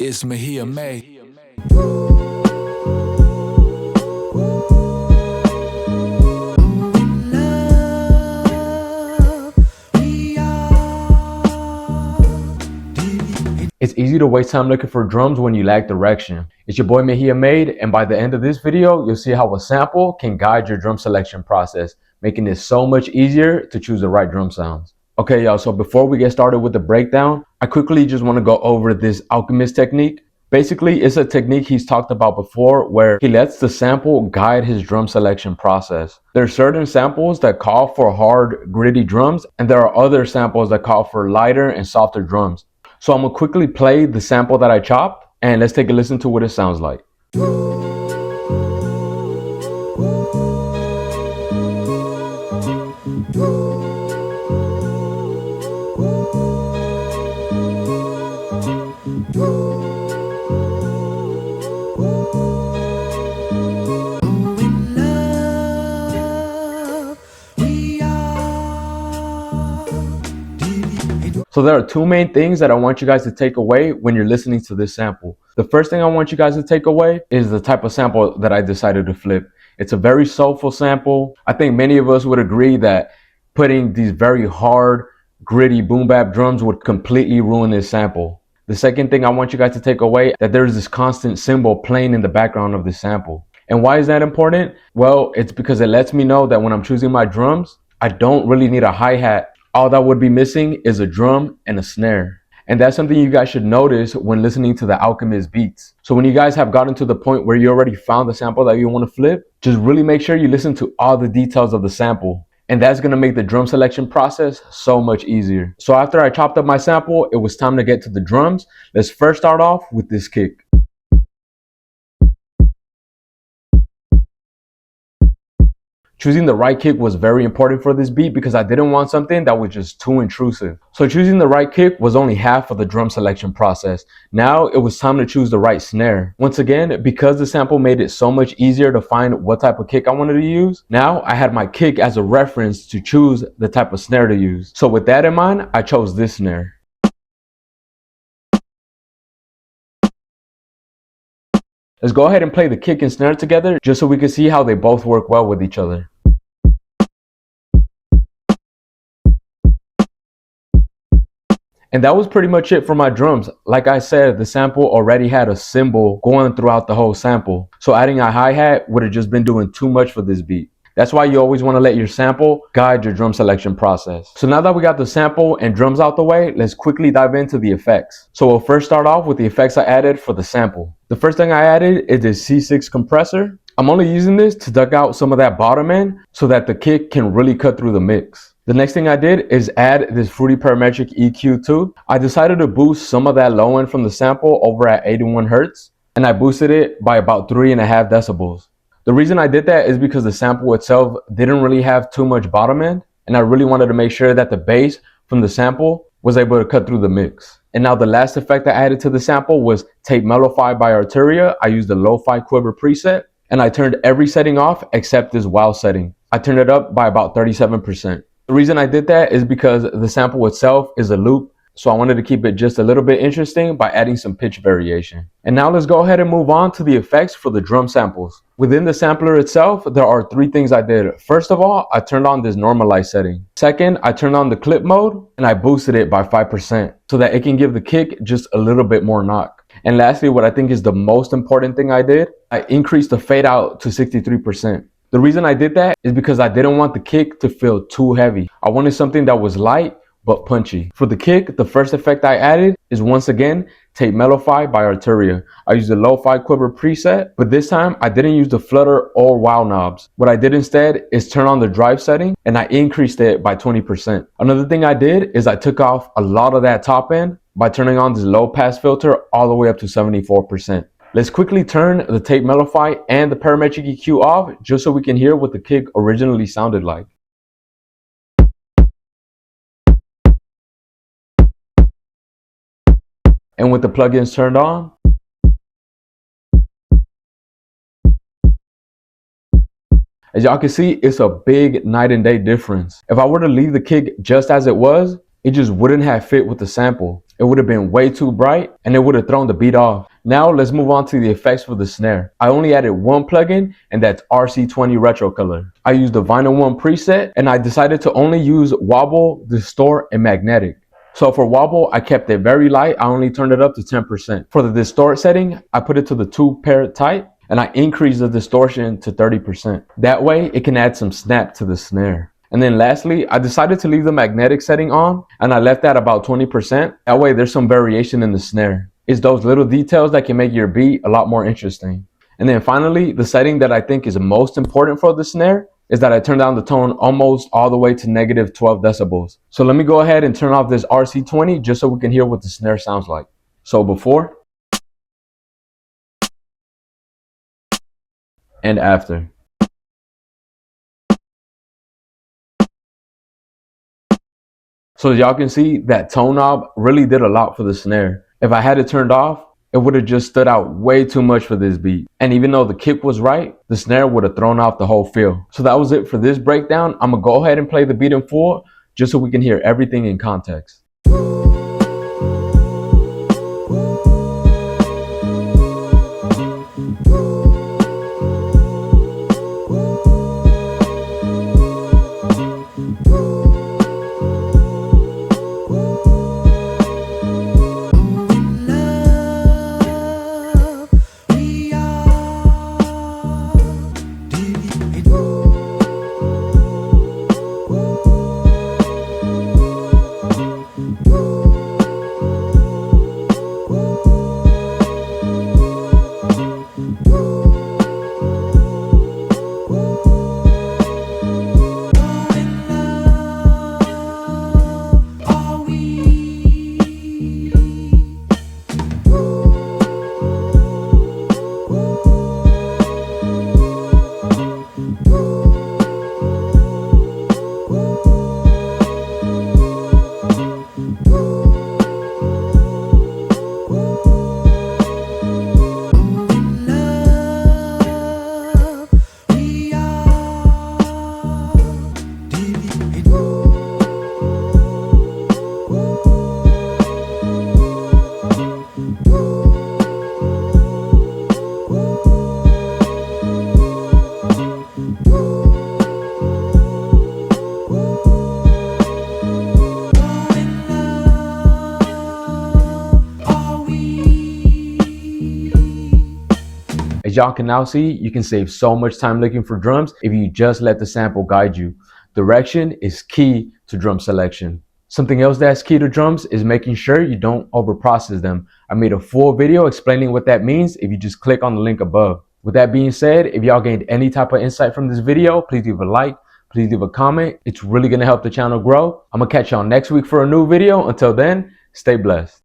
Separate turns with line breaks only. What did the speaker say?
It's Mahia May.
It's easy to waste time looking for drums when you lack direction. It's your boy Mahia Made, and by the end of this video, you'll see how a sample can guide your drum selection process, making it so much easier to choose the right drum sounds. Okay, y'all, so before we get started with the breakdown, I quickly just want to go over this Alchemist technique. Basically, it's a technique he's talked about before where he lets the sample guide his drum selection process. There are certain samples that call for hard, gritty drums, and there are other samples that call for lighter and softer drums. So I'm gonna quickly play the sample that I chopped, and let's take a listen to what it sounds like. So there are two main things that I want you guys to take away when you're listening to this sample. The first thing I want you guys to take away is the type of sample that I decided to flip. It's a very soulful sample. I think many of us would agree that putting these very hard, gritty boom bap drums would completely ruin this sample. The second thing I want you guys to take away is that there's this constant cymbal playing in the background of this sample. And why is that important? Well, it's because it lets me know that when I'm choosing my drums, I don't really need a hi-hat. All that would be missing is a drum and a snare. And that's something you guys should notice when listening to the Alchemist beats. So when you guys have gotten to the point where you already found the sample that you want to flip, just really make sure you listen to all the details of the sample. And that's going to make the drum selection process so much easier. So after I chopped up my sample, it was time to get to the drums. Let's first start off with this kick. Choosing the right kick was very important for this beat because I didn't want something that was just too intrusive. So choosing the right kick was only half of the drum selection process. Now it was time to choose the right snare. Once again, because the sample made it so much easier to find what type of kick I wanted to use, now I had my kick as a reference to choose the type of snare to use. So with that in mind, I chose this snare. Let's go ahead and play the kick and snare together just so we can see how they both work well with each other. And that was pretty much it for my drums. Like I said, the sample already had a cymbal going throughout the whole sample. So adding a hi-hat would have just been doing too much for this beat. That's why you always want to let your sample guide your drum selection process. So now that we got the sample and drums out the way, let's quickly dive into the effects. So we'll first start off with the effects I added for the sample. The first thing I added is this C6 compressor. I'm only using this to duck out some of that bottom end so that the kick can really cut through the mix. The next thing I did is add this fruity parametric EQ too. I decided to boost some of that low end from the sample over at 81 Hertz, and I boosted it by about 3.5 decibels. The reason I did that is because the sample itself didn't really have too much bottom end, and I really wanted to make sure that the bass from the sample was able to cut through the mix. And now the last effect I added to the sample was Tape Mellowify by Arturia. I used the Lo-Fi Quiver preset, and I turned every setting off except this wow setting. I turned it up by about 37%. The reason I did that is because the sample itself is a loop, so I wanted to keep it just a little bit interesting by adding some pitch variation. And now let's go ahead and move on to the effects for the drum samples. Within the sampler itself, there are three things I did. First of all, I turned on this normalize setting. Second, I turned on the clip mode and I boosted it by 5% so that it can give the kick just a little bit more knock. And lastly, what I think is the most important thing I did, I increased the fade out to 63%. The reason I did that is because I didn't want the kick to feel too heavy. I wanted something that was light but punchy. For the kick, the first effect I added is once again Tape Mellowify by Arturia. I used the Lo-Fi Quiver preset, but this time I didn't use the flutter or wow knobs. What I did instead is turn on the drive setting and I increased it by 20%. Another thing I did is I took off a lot of that top end by turning on this low pass filter all the way up to 74%. Let's quickly turn the Tape Mellowify and the parametric EQ off just so we can hear what the kick originally sounded like. And with the plugins turned on, as y'all can see, it's a big night and day difference. If I were to leave the kick just as it was, it just wouldn't have fit with the sample. it would have been way too bright and it would have thrown the beat off. Now let's move on to the effects for the snare. I only added one plugin, and that's RC20 Retro Color. I used the Vinyl 1 preset, and I decided to only use wobble, distort, and magnetic. So for wobble, I kept it very light. I only turned it up to 10%. For the distort setting, I put it to the 2-pair type, and I increased the distortion to 30%. That way, it can add some snap to the snare. And then lastly, I decided to leave the magnetic setting on, and I left that about 20%. That way there's some variation in the snare. It's those little details that can make your beat a lot more interesting. And then finally, the setting that I think is most important for the snare is that I turn down the tone almost all the way to negative 12 decibels. So let me go ahead and turn off this RC20 just so we can hear what the snare sounds like. So before and after. So as y'all can see, that tone knob really did a lot for the snare. If I had it turned off, it would have just stood out way too much for this beat. And even though the kick was right, the snare would have thrown off the whole feel. So that was it for this breakdown. I'm gonna go ahead and play the beat in full just so we can hear everything in context. As y'all can now see, you can save so much time looking for drums if you just let the sample guide you. Direction is key to drum selection. Something else that's key to drums is making sure you don't overprocess them. I made a full video explaining what that means if you just click on the link above. With that being said, if y'all gained any type of insight from this video, please leave a like, please leave a comment. It's really gonna help the channel grow. I'm gonna catch y'all next week for a new video. Until then, stay blessed.